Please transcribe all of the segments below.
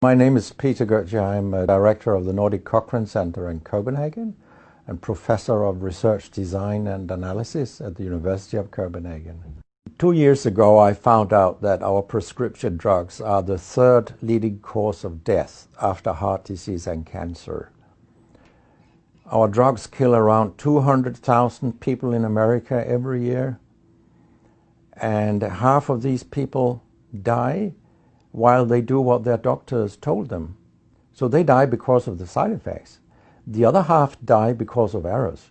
My name is Peter Goetje. I'm a director of the Nordic Cochrane Center in Copenhagen and professor of research design and analysis at the University of Copenhagen. 2 years ago, I found out that our prescription drugs are the third leading cause of death after heart disease and cancer. Our drugs kill around 200,000 people in America every year, and half of these people die while they do what their doctors told them. So they die because of the side effects. The other half die because of errors.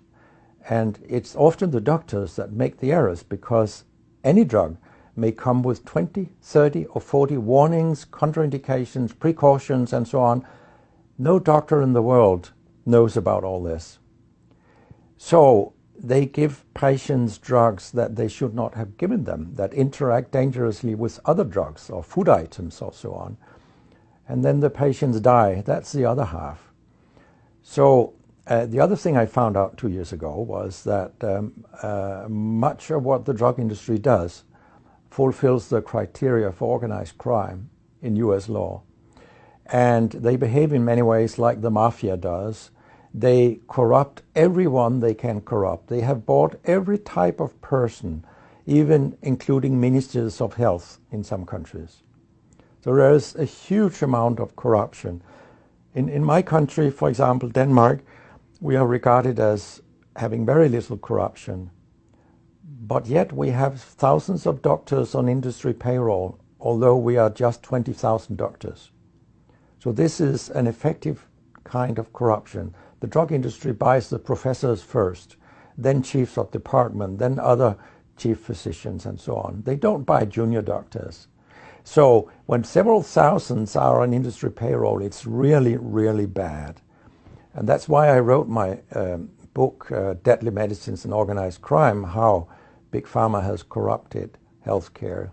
And it's often the doctors that make the errors, because any drug may come with 20, 30 or 40 warnings, contraindications, precautions, and so on. No doctor in the world knows about all this. So they give patients drugs that they should not have given them, that interact dangerously with other drugs or food items or so on. And then the patients die. That's the other half. So the other thing I found out 2 years ago was that much of what the drug industry does fulfills the criteria for organized crime in US law. And they behave in many ways like the mafia does. They corrupt everyone they can corrupt. They have bought every type of person, even including ministers of health in some countries. So there is a huge amount of corruption. In my country, for example, Denmark, we are regarded as having very little corruption. But yet we have thousands of doctors on industry payroll, although we are just 20,000 doctors. So this is an effective kind of corruption. The drug industry buys the professors first, then chiefs of department, then other chief physicians and so on. They don't buy junior doctors. So when several thousands are on industry payroll, it's really, really bad. And that's why I wrote my book, Deadly Medicines and Organized Crime, How Big Pharma Has Corrupted Healthcare.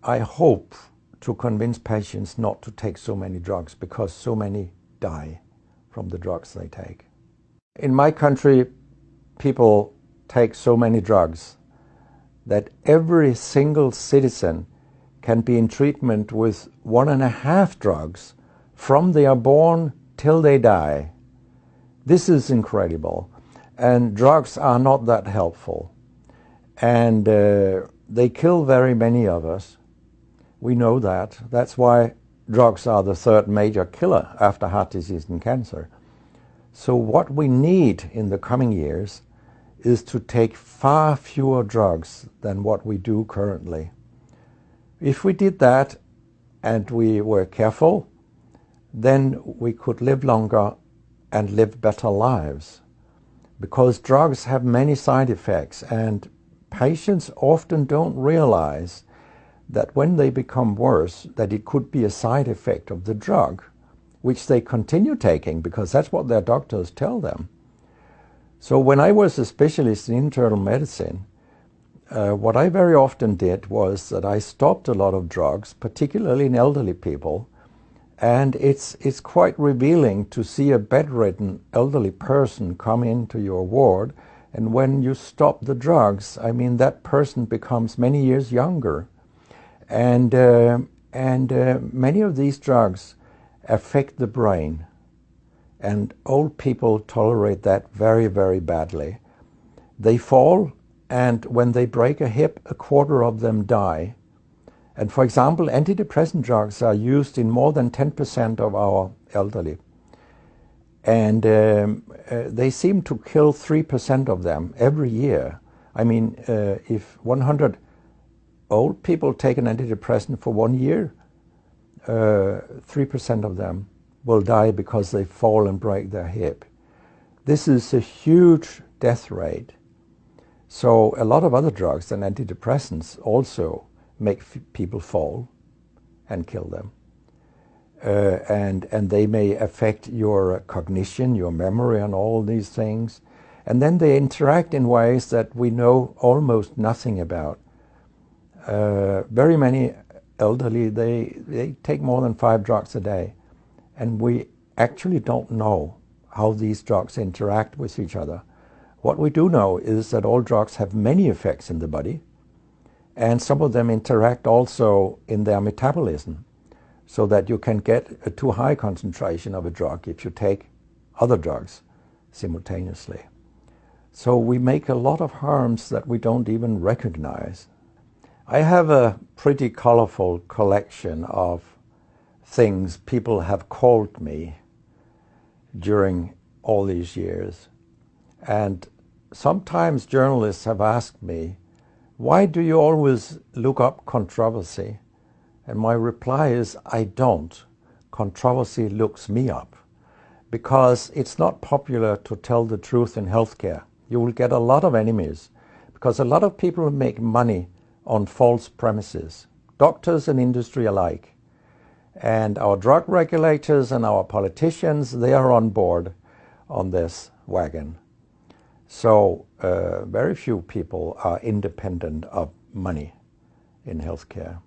I hope to convince patients not to take so many drugs, because so many die from the drugs they take. In my country, people take so many drugs that every single citizen can be in treatment with 1.5 drugs from they are born till they die. This is incredible. And drugs are not that helpful. And they kill very many of us. We know that. That's why drugs are the third major killer after heart disease and cancer. So what we need in the coming years is to take far fewer drugs than what we do currently. If we did that and we were careful, then we could live longer and live better lives. Because drugs have many side effects, and patients often don't realize that when they become worse, that it could be a side effect of the drug, which they continue taking because that's what their doctors tell them. So when I was a specialist in internal medicine, what I very often did was that I stopped a lot of drugs, particularly in elderly people, and it's quite revealing to see a bedridden elderly person come into your ward, and when you stop the drugs, I mean, that person becomes many years younger. And many of these drugs affect the brain, and old people tolerate that very, very badly. They fall, and when they break a hip, 1/4 of them die. And for example, antidepressant drugs are used in more than 10% of our elderly. And they seem to kill 3% of them every year. I mean, if 100 old people take an antidepressant for 1 year, 3% of them will die because they fall and break their hip. This is a huge death rate. So a lot of other drugs than antidepressants also make people fall and kill them. And they may affect your cognition, your memory, and all these things. And then they interact in ways that we know almost nothing about. Very many elderly, they take more than 5 drugs a day. And we actually don't know how these drugs interact with each other. What we do know is that all drugs have many effects in the body, and some of them interact also in their metabolism. so that you can get a too high concentration of a drug if you take other drugs simultaneously. So we make a lot of harms that we don't even recognize. I have a pretty colorful collection of things people have called me during all these years. And sometimes journalists have asked me, why do you always look up controversy? And my reply is, I don't. Controversy looks me up. Because it's not popular to tell the truth in healthcare. You will get a lot of enemies, because a lot of people make money on false premises, doctors and industry alike. And our drug regulators and our politicians, they are on board on this wagon. So very few people are independent of money in healthcare.